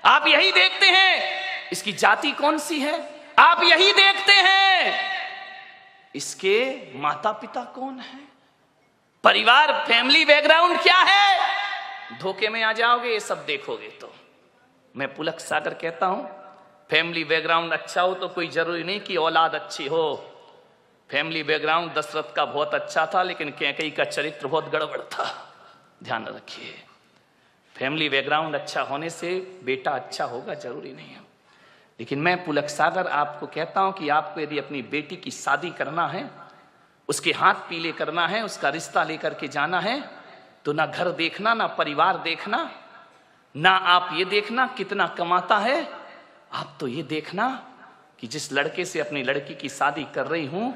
आप यही देखते हैं इसकी जाति कौन सी है, आप यही देखते हैं इसके माता पिता कौन है, परिवार फैमिली बैकग्राउंड क्या है। धोखे में आ जाओगे ये सब देखोगे तो। मैं पुलक सागर कहता हूं, फैमिली बैकग्राउंड अच्छा हो तो कोई जरूरी नहीं कि औलाद अच्छी हो। फैमिली बैकग्राउंड दशरथ का बहुत अच्छा था, लेकिन कैकेयी का चरित्र बहुत गड़बड़ था। ध्यान रखिए, फैमिली बैकग्राउंड अच्छा होने से बेटा अच्छा होगा जरूरी नहीं है। लेकिन मैं पुलक सागर आपको कहता हूं कि आपको यदि अपनी बेटी की शादी करना है, उसके हाथ पीले करना है, उसका रिश्ता लेकर के जाना है, तो ना घर देखना, ना परिवार देखना, ना आप ये देखना कितना कमाता है, आप तो ये देखना कि जिस लड़के से अपनी लड़की की शादी कर रही हूं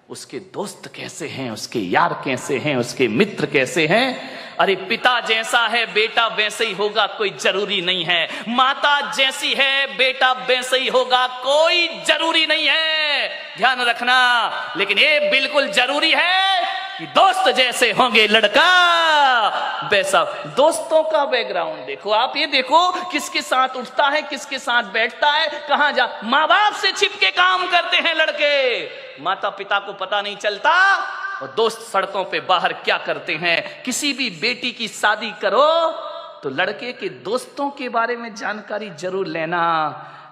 उसके दोस्त कैसे हैं, उसके यार कैसे हैं, उसके मित्र कैसे हैं। अरे पिता जैसा है बेटा वैसे ही होगा कोई जरूरी नहीं है, माता जैसी है बेटा वैसे ही होगा कोई जरूरी नहीं है। ध्यान रखना। लेकिन ये बिल्कुल जरूरी है कि दोस्त जैसे होंगे लड़का वैसा। दोस्तों का बैकग्राउंड देखो, आप ये देखो किसके साथ उठता है, किसके साथ बैठता है, कहां जा। माँ बाप से छिप के काम करते हैं लड़के, माता पिता को पता नहीं चलता, और दोस्त सड़कों पे बाहर क्या करते हैं। किसी भी बेटी की शादी करो तो लड़के के दोस्तों के बारे में जानकारी जरूर लेना।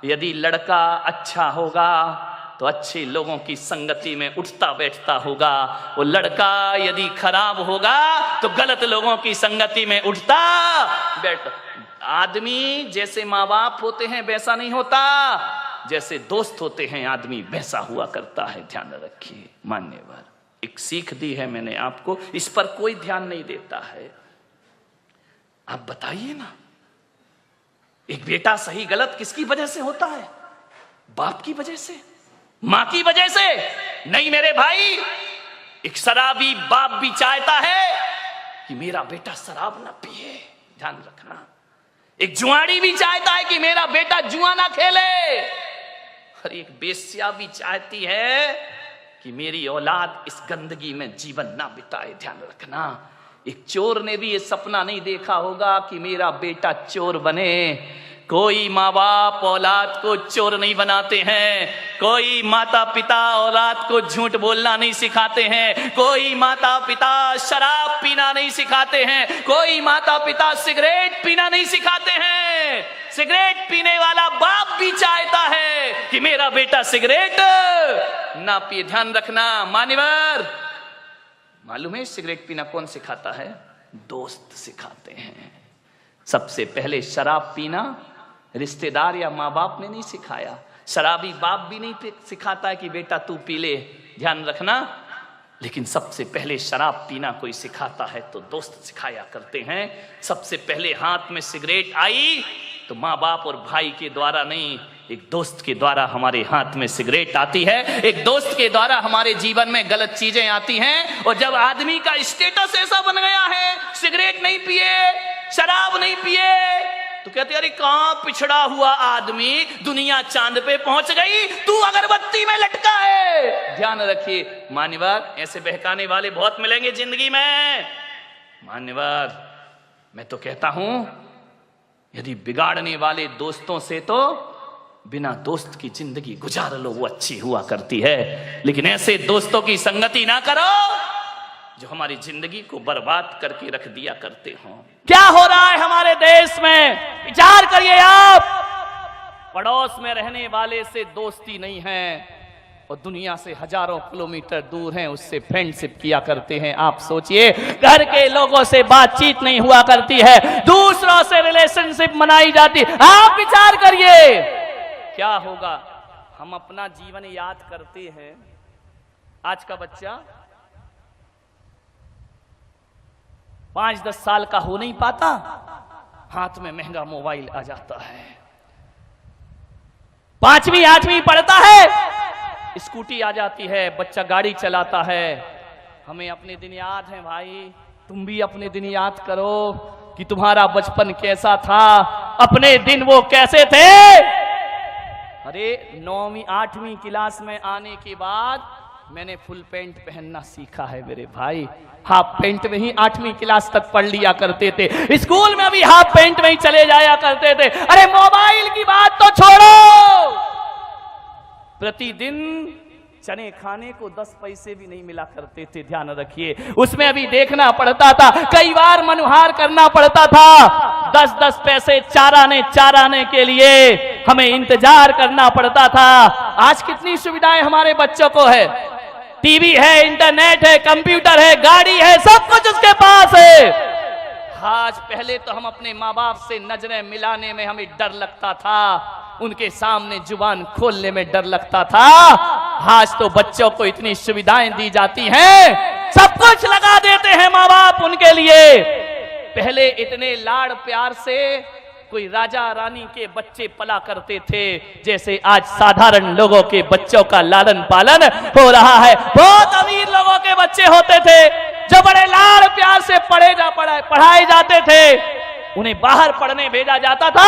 यदि लड़का अच्छा होगा तो अच्छे लोगों की संगति में उठता बैठता होगा, वो लड़का यदि खराब होगा तो गलत लोगों की संगति में उठता बैठता। आदमी जैसे माँ बाप होते हैं वैसा नहीं होता, जैसे दोस्त होते हैं आदमी वैसा हुआ करता है। ध्यान रखिए। मान्यवर, एक सीख दी है मैंने आपको, इस पर कोई ध्यान नहीं देता है। आप बताइए ना, एक बेटा सही गलत किसकी वजह से होता है? बाप की वजह से, मां की वजह से नहीं मेरे भाई। एक शराबी बाप भी चाहता है कि मेरा बेटा शराब ना पिए। ध्यान रखना। एक जुआड़ी भी चाहता है कि मेरा बेटा जुआ ना खेले, और एक बेश्या भी चाहती है कि मेरी औलाद इस गंदगी में जीवन ना बिताए। ध्यान रखना। एक चोर ने भी ये सपना नहीं देखा होगा कि मेरा बेटा चोर बने। कोई माँ बाप औलाद को चोर नहीं बनाते हैं, कोई माता पिता औलाद को झूठ बोलना नहीं सिखाते हैं, कोई माता पिता शराब पीना नहीं सिखाते हैं, कोई माता पिता सिगरेट पीना नहीं सिखाते हैं। सिगरेट पीने वाला बाप भी चाहता है कि मेरा बेटा सिगरेट ना पिए। ध्यान रखना मान्यवर। मालूम है सिगरेट पीना कौन सिखाता है? दोस्त सिखाते हैं। सबसे पहले शराब पीना रिश्तेदार या माँ बाप ने नहीं सिखाया, शराबी बाप भी नहीं सिखाता है कि बेटा तू पी ले। ध्यान रखना। लेकिन सबसे पहले शराब पीना कोई सिखाता है तो दोस्त सिखाया करते हैं। सबसे पहले हाथ में सिगरेट आई तो माँ बाप और भाई के द्वारा नहीं, एक दोस्त के द्वारा हमारे हाथ में सिगरेट आती है, एक दोस्त के द्वारा हमारे जीवन में गलत चीजें आती हैं। और जब आदमी का स्टेटस ऐसा बन गया है, सिगरेट नहीं पिए, शराब नहीं पिए, तो कहते अरे कहां पिछड़ा हुआ आदमी, दुनिया चांद पे पहुंच गई, तू अगरबत्ती में लटका है। ध्यान रखिए मान्यवर, ऐसे बहकाने वाले बहुत मिलेंगे जिंदगी में। मान्यवर, मैं तो कहता हूं यदि बिगाड़ने वाले दोस्तों से तो बिना दोस्त की जिंदगी गुजार लो, वो अच्छी हुआ करती है। लेकिन ऐसे दोस्तों की संगति ना करो जो हमारी जिंदगी को बर्बाद करके रख दिया करते हो। क्या हो रहा है हमारे देश में, विचार करिए आप। पड़ोस में रहने वाले से दोस्ती नहीं है और दुनिया से हजारों किलोमीटर दूर हैं उससे फ्रेंडशिप किया करते हैं। आप सोचिए, घर के लोगों से बातचीत नहीं हुआ करती है, दूसरों से रिलेशनशिप मनाई जाती। आप विचार करिए क्या होगा। हम अपना जीवन याद करते हैं, आज का बच्चा 5-10 साल का हो नहीं पाता, हाथ में महंगा मोबाइल आ जाता है। 5वीं 8वीं पढ़ता है, स्कूटी आ जाती है, बच्चा गाड़ी चलाता है। हमें अपने दिन याद हैं भाई, तुम भी अपने दिन याद करो कि तुम्हारा बचपन कैसा था, अपने दिन वो कैसे थे। अरे 9वीं 8वीं क्लास में आने के बाद मैंने फुल पैंट पहनना सीखा है मेरे भाई। हाफ पैंट में ही 8वीं क्लास तक पढ़ लिया करते थे, स्कूल में भी हाफ पैंट में ही चले जाया करते थे। अरे मोबाइल की बात तो छोड़ो, प्रतिदिन चने खाने को 10 पैसे भी नहीं मिला करते थे, ध्यान रखिए। उसमें अभी देखना पड़ता था, कई बार मनुहार करना पड़ता था। 10-10 पैसे चाराने के लिए हमें इंतजार करना पड़ता था। आज कितनी सुविधाएं हमारे बच्चों को है, टीवी है, इंटरनेट है, कंप्यूटर है, गाड़ी है, सब कुछ उसके पास है। आज पहले तो हम अपने माँ बाप से नजरें मिलाने में हमें डर लगता था, उनके सामने जुबान खोलने में डर लगता था। आज तो बच्चों को इतनी सुविधाएं दी जाती हैं, सब कुछ लगा देते हैं माँ बाप उनके लिए। पहले इतने लाड़ प्यार से कोई राजा रानी के बच्चे पला करते थे, जैसे आज साधारण लोगों के बच्चों का लालन पालन हो रहा है। बहुत अमीर लोगों के बच्चे होते थे जो बड़े लाड़ प्यार से पढ़ाए जाते थे, उन्हें बाहर पढ़ने भेजा जाता था।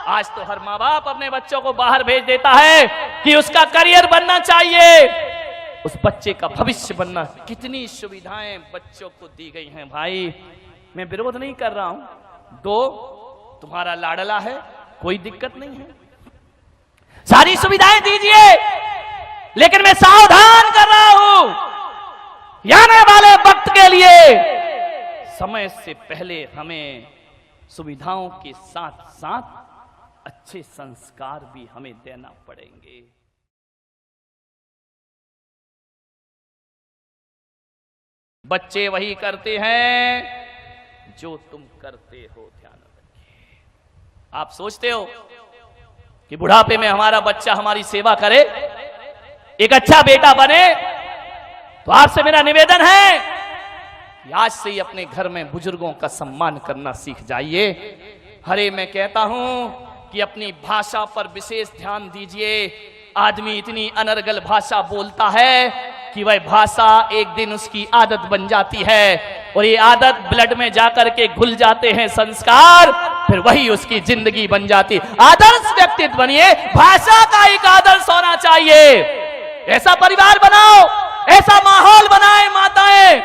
आज तो हर माँ बाप अपने बच्चों को बाहर भेज देता है कि उसका करियर बनना चाहिए, उस बच्चे का भविष्य बनना। कितनी सुविधाएं बच्चों को दी गई हैं भाई, मैं विरोध नहीं कर रहा हूं। दो, तुम्हारा लाडला है, कोई दिक्कत नहीं है, सारी सुविधाएं दीजिए, लेकिन मैं सावधान कर रहा हूं, आने वाले वक्त के लिए समय से पहले हमें सुविधाओं के साथ साथ अच्छे संस्कार भी हमें देना पड़ेंगे। बच्चे वही करते हैं जो तुम करते हो, ध्यान रखिए। आप सोचते हो कि बुढ़ापे में हमारा बच्चा हमारी सेवा करे, एक अच्छा बेटा बने, तो आपसे मेरा निवेदन है कि आज से ही अपने घर में बुजुर्गों का सम्मान करना सीख जाइए। अरे मैं कहता हूं कि अपनी भाषा पर विशेष ध्यान दीजिए। आदमी इतनी अनर्गल भाषा बोलता है कि वह भाषा एक दिन उसकी आदत बन जाती है, और ये आदत ब्लड में जाकर के घुल जाते हैं संस्कार, फिर वही उसकी जिंदगी बन जाती। आदर्श व्यक्तित्व बनिए, भाषा का एक आदर्श होना चाहिए। ऐसा परिवार बनाओ, ऐसा माहौल बनाए माताएं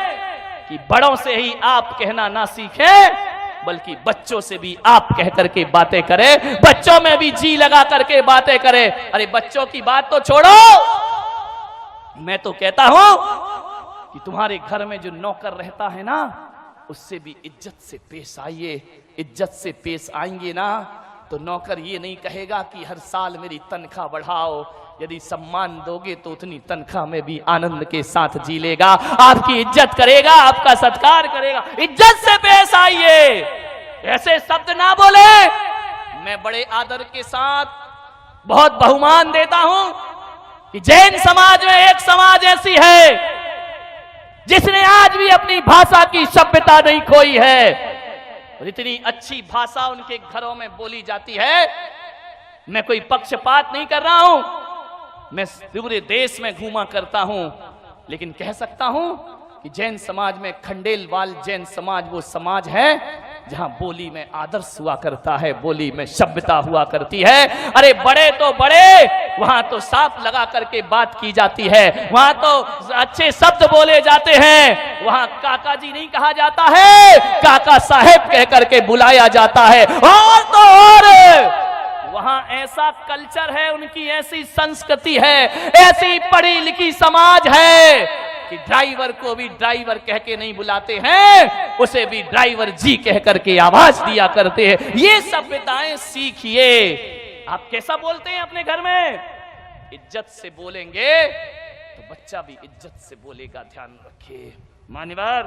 कि बड़ों से ही आप कहना ना सीखें, बल्कि बच्चों से भी आप कह करके बातें करें, बच्चों में भी जी लगा करके बातें करें। अरे बच्चों की बात तो छोड़ो, मैं तो कहता हूं कि तुम्हारे घर में जो नौकर रहता है ना, उससे भी इज्जत से पेश आइए। इज्जत से पेश आएंगे ना तो नौकर ये नहीं कहेगा कि हर साल मेरी तनख्वाह बढ़ाओ। यदि सम्मान दोगे तो उतनी तनख्वाह में भी आनंद के साथ जी लेगा, आपकी इज्जत करेगा, आपका सत्कार करेगा। इज्जत से पेश आइए, ऐसे शब्द ना बोले। मैं बड़े आदर के साथ बहुत बहुमान देता हूं कि जैन समाज में एक समाज ऐसी है जिसने आज भी अपनी भाषा की सभ्यता नहीं खोई है, और इतनी अच्छी भाषा उनके घरों में बोली जाती है। मैं कोई पक्षपात नहीं कर रहा हूं, मैं पूरे देश में घूमा करता हूं, लेकिन कह सकता हूं कि जैन समाज में खंडेलवाल जैन समाज वो समाज है जहां बोली में आदर्श हुआ करता है, बोली में सभ्यता हुआ करती है। अरे बड़े तो बड़े, वहां तो साफ लगा करके बात की जाती है, वहां तो अच्छे शब्द बोले जाते हैं, वहां काका जी नहीं कहा जाता है, काका साहेब कह करके बुलाया जाता है। और तो और वहां ऐसा कल्चर है, उनकी ऐसी संस्कृति है, ऐसी पढ़ी लिखी समाज है कि ड्राइवर को भी ड्राइवर कह के नहीं बुलाते हैं, उसे भी ड्राइवर जी कह करके आवाज दिया करते हैं। ये सभ्यताएं सीखिए। आप कैसा बोलते हैं अपने घर में? इज्जत से बोलेंगे तो बच्चा भी इज्जत से बोलेगा, ध्यान रखिए। मान्यवर,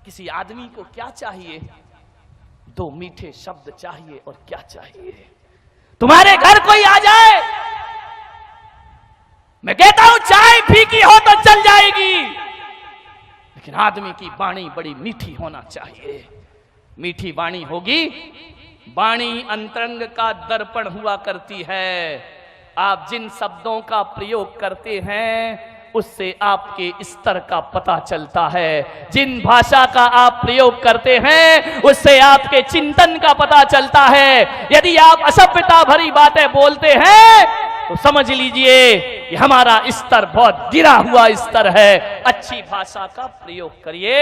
किसी आदमी को क्या चाहिए? 2 मीठे शब्द चाहिए, और क्या चाहिए? तुम्हारे घर कोई आ जाए, मैं कहता हूं चाय फीकी हो तो चल जाएगी, लेकिन आदमी की वाणी बड़ी मीठी होना चाहिए। मीठी वाणी होगी, वाणी अंतरंग का दर्पण हुआ करती है। आप जिन शब्दों का प्रयोग करते हैं उससे आपके स्तर का पता चलता है। जिन भाषा का आप प्रयोग करते हैं उससे आपके चिंतन का पता चलता है। यदि आप असभ्यता भरी बातें बोलते हैं तो समझ लीजिए ये हमारा स्तर बहुत गिरा हुआ स्तर है। अच्छी भाषा का प्रयोग करिए।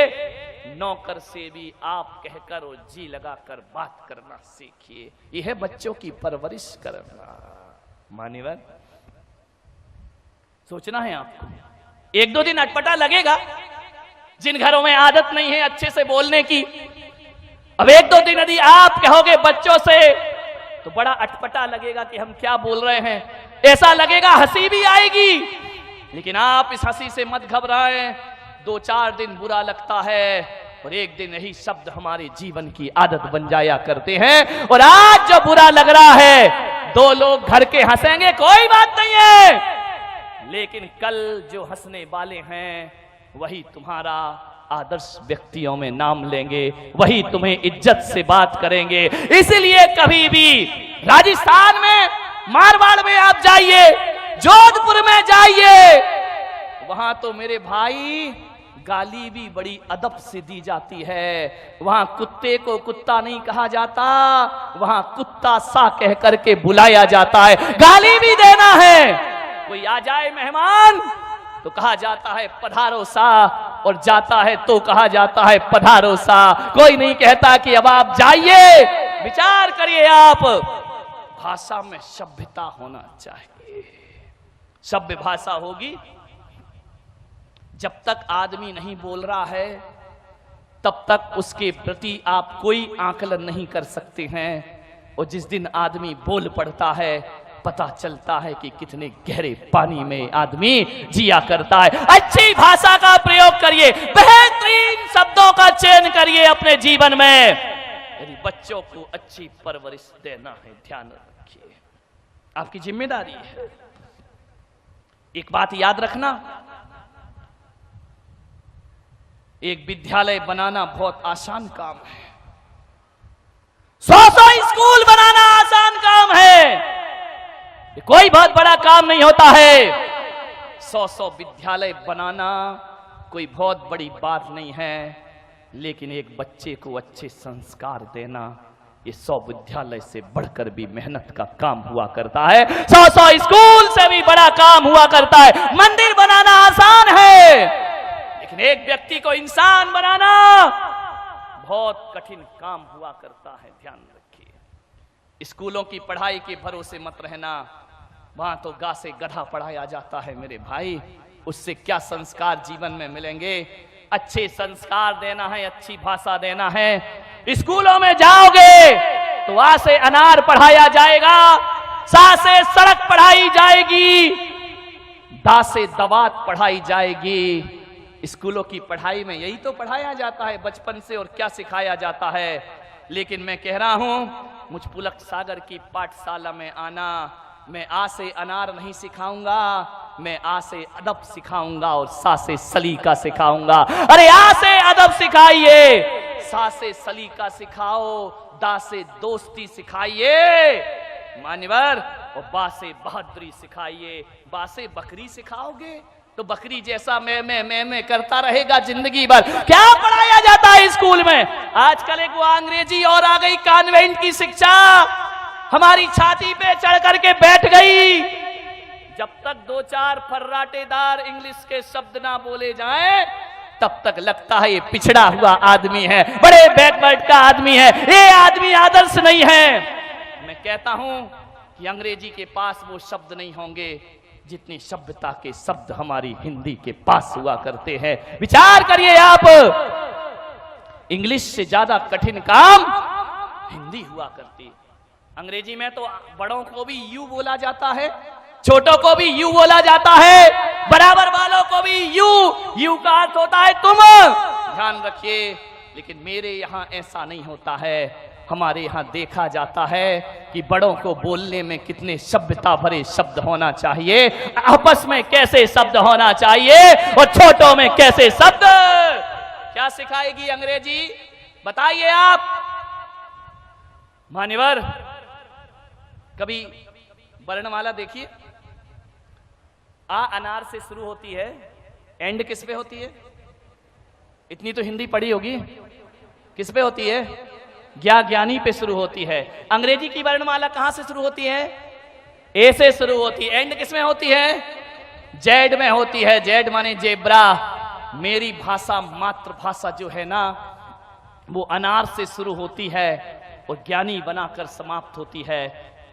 नौकर से भी आप कहकर और जी लगाकर बात करना सीखिए। यह है बच्चों की परवरिश करना। मान्यवर, सोचना है आपको। एक दो दिन अटपटा लगेगा, जिन घरों में आदत नहीं है अच्छे से बोलने की। अब एक दो दिन यदि आप कहोगे बच्चों से तो बड़ा अटपटा लगेगा कि हम क्या बोल रहे हैं, ऐसा लगेगा, हंसी भी आएगी। लेकिन आप इस हंसी से मत घबराएं। 2-4 दिन बुरा लगता है और एक दिन यही शब्द हमारे जीवन की आदत बन जाया करते हैं। और आज जो बुरा लग रहा है, 2 लोग घर के हंसेंगे, कोई बात नहीं है, लेकिन कल जो हंसने वाले हैं वही तुम्हारा आदर्श व्यक्तियों में नाम लेंगे, वही तुम्हें इज्जत से बात करेंगे। इसलिए कभी भी राजस्थान में, मारवाड़ में आप जाइए, जोधपुर में जाइए, वहां तो मेरे भाई गाली भी बड़ी अदब से दी जाती है। वहां कुत्ते को कुत्ता नहीं कहा जाता, वहां कुत्ता सा कह करके बुलाया जाता है। गाली भी देना है, कोई आ जाए मेहमान तो कहा जाता है पधारो सा, और जाता है तो कहा जाता है पधारो सा। कोई नहीं कहता कि अब आप जाइए। विचार करिए आप, भाषा में सभ्यता होना चाहिए। सभ्य भाषा होगी। जब तक आदमी नहीं बोल रहा है तब तक उसके प्रति आप कोई आकलन नहीं कर सकते हैं। और जिस दिन आदमी बोल पड़ता है पता चलता है कि कितने गहरे पानी में आदमी जिया करता है। अच्छी भाषा का प्रयोग करिए, बेहतरीन शब्दों का चयन करिए अपने जीवन में। यदि बच्चों को अच्छी परवरिश देना है, ध्यान रखिए, आपकी जिम्मेदारी है। एक बात याद रखना, एक विद्यालय बनाना बहुत आसान काम है। 100 स्कूल बनाना आसान काम है, कोई बहुत बड़ा काम नहीं होता है। 100 विद्यालय बनाना कोई बहुत बड़ी बात नहीं है, लेकिन एक बच्चे को अच्छे संस्कार देना ये 100 विद्यालय से बढ़कर भी मेहनत का काम हुआ करता है। 100 स्कूल से भी बड़ा काम हुआ करता है। मंदिर बनाना आसान है, लेकिन एक व्यक्ति को इंसान बनाना बहुत कठिन काम हुआ करता है। ध्यान रखिए। स्कूलों की पढ़ाई के भरोसे मत रहना, वहां तो गा से गधा पढ़ाया जाता है मेरे भाई। उससे क्या संस्कार जीवन में मिलेंगे? अच्छे संस्कार देना है, अच्छी भाषा देना है। स्कूलों में जाओगे तो आ से अनार पढ़ाया जाएगा, सा से सड़क पढ़ाई जाएगी, दा से दवात पढ़ाई जाएगी। स्कूलों की पढ़ाई में यही तो पढ़ाया जाता है बचपन से, और क्या सिखाया जाता है। लेकिन मैं कह रहा हूं, मुझ पुलक सागर की पाठशाला में आना, मैं आ से अनार नहीं सिखाऊंगा, मैं आ से अदब सिखाऊंगा और सा से सलीका सिखाऊंगा। अरे आ से अदब सिखाइए, सा से सलीका सिखाओ, दा से दोस्ती सिखाइए मान्यवर, और बा से बहादुरी सिखाइए। बा से बकरी सिखाओगे तो बकरी जैसा मैं करता रहेगा जिंदगी भर। क्या पढ़ाया जाता है स्कूल में? आजकल एक वो अंग्रेजी और आ गई, कॉन्वेंट की शिक्षा हमारी छाती पे चढ़ करके बैठ गई। जब तक 2-4 फर्राटेदार इंग्लिश के शब्द ना बोले जाएं, तब तक लगता है ये पिछड़ा हुआ आदमी है, बड़े बैकवर्ड का आदमी है, ये आदमी आदर्श नहीं है। मैं कहता हूं कि अंग्रेजी के पास वो शब्द नहीं होंगे जितनी सभ्यता के शब्द हमारी हिंदी के पास हुआ करते हैं। विचार करिए आप, इंग्लिश से ज्यादा कठिन काम हिंदी हुआ करती। अंग्रेजी में तो बड़ों को भी यू बोला जाता है, छोटों को भी यू बोला जाता है, बराबर वालों को भी यू। यू का अर्थ होता है तुम, ध्यान रखिए। लेकिन मेरे यहाँ ऐसा नहीं होता है। हमारे यहाँ देखा जाता है कि बड़ों को बोलने में कितने सभ्यता भरे शब्द होना चाहिए, आपस में कैसे शब्द होना चाहिए, और छोटों में कैसे शब्द। क्या सिखाएगी अंग्रेजी? बताइए आप मान्यवर। कभी वर्णमाला देखिए, आ अनार से शुरू होती है, एंड किस पे होती है? इतनी तो हिंदी पढ़ी होगी, किस पे होती है? ज्ञा ज्ञानी पे शुरू होती है। अंग्रेजी की वर्णमाला कहां से शुरू होती है? ए से शुरू होती है। एंड किस में होती है? जेड में होती है, जेड माने जेब्रा। मेरी भाषा मातृभाषा जो है ना, वो अनार से शुरू होती है और ज्ञानी बनाकर समाप्त होती है,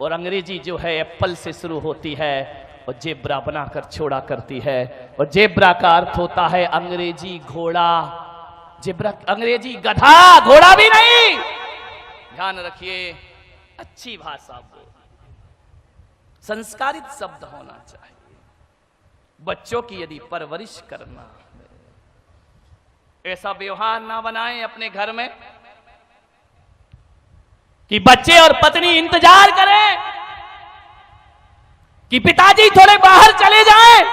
और अंग्रेजी जो है एप्पल से शुरू होती है और जेब्रा बनाकर छोड़ा करती है। और जेब्रा का अर्थ होता है अंग्रेजी घोड़ा। जेब्रा अंग्रेजी गधा, घोड़ा भी नहीं। ध्यान रखिए, अच्छी भाषा बोल, संस्कारित शब्द होना चाहिए। बच्चों की यदि परवरिश करना, ऐसा व्यवहार ना बनाएं अपने घर में कि बच्चे और पत्नी इंतजार करें कि पिताजी थोड़े बाहर चले जाएं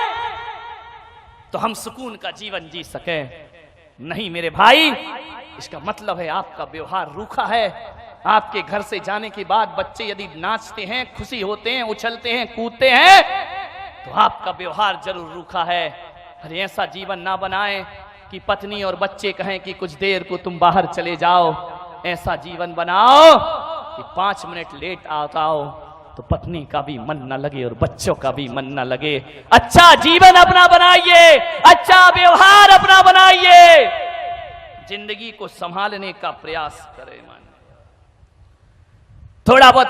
तो हम सुकून का जीवन जी सकें। नहीं मेरे भाई, इसका मतलब है आपका व्यवहार रूखा है। आपके घर से जाने के बाद बच्चे यदि नाचते हैं, खुशी होते हैं, उछलते हैं, कूदते हैं, तो आपका व्यवहार जरूर रूखा है। अरे ऐसा जीवन ना बनाएं कि पत्नी और बच्चे कहें कि कुछ देर को तुम बाहर चले जाओ। ऐसा जीवन बनाओ कि 5 मिनट लेट आओ तो पत्नी का भी मन न लगे और बच्चों का भी मन न लगे। अच्छा जीवन अपना बनाइए, अच्छा व्यवहार अपना बनाइए, जिंदगी को संभालने का प्रयास करें। थोड़ा बहुत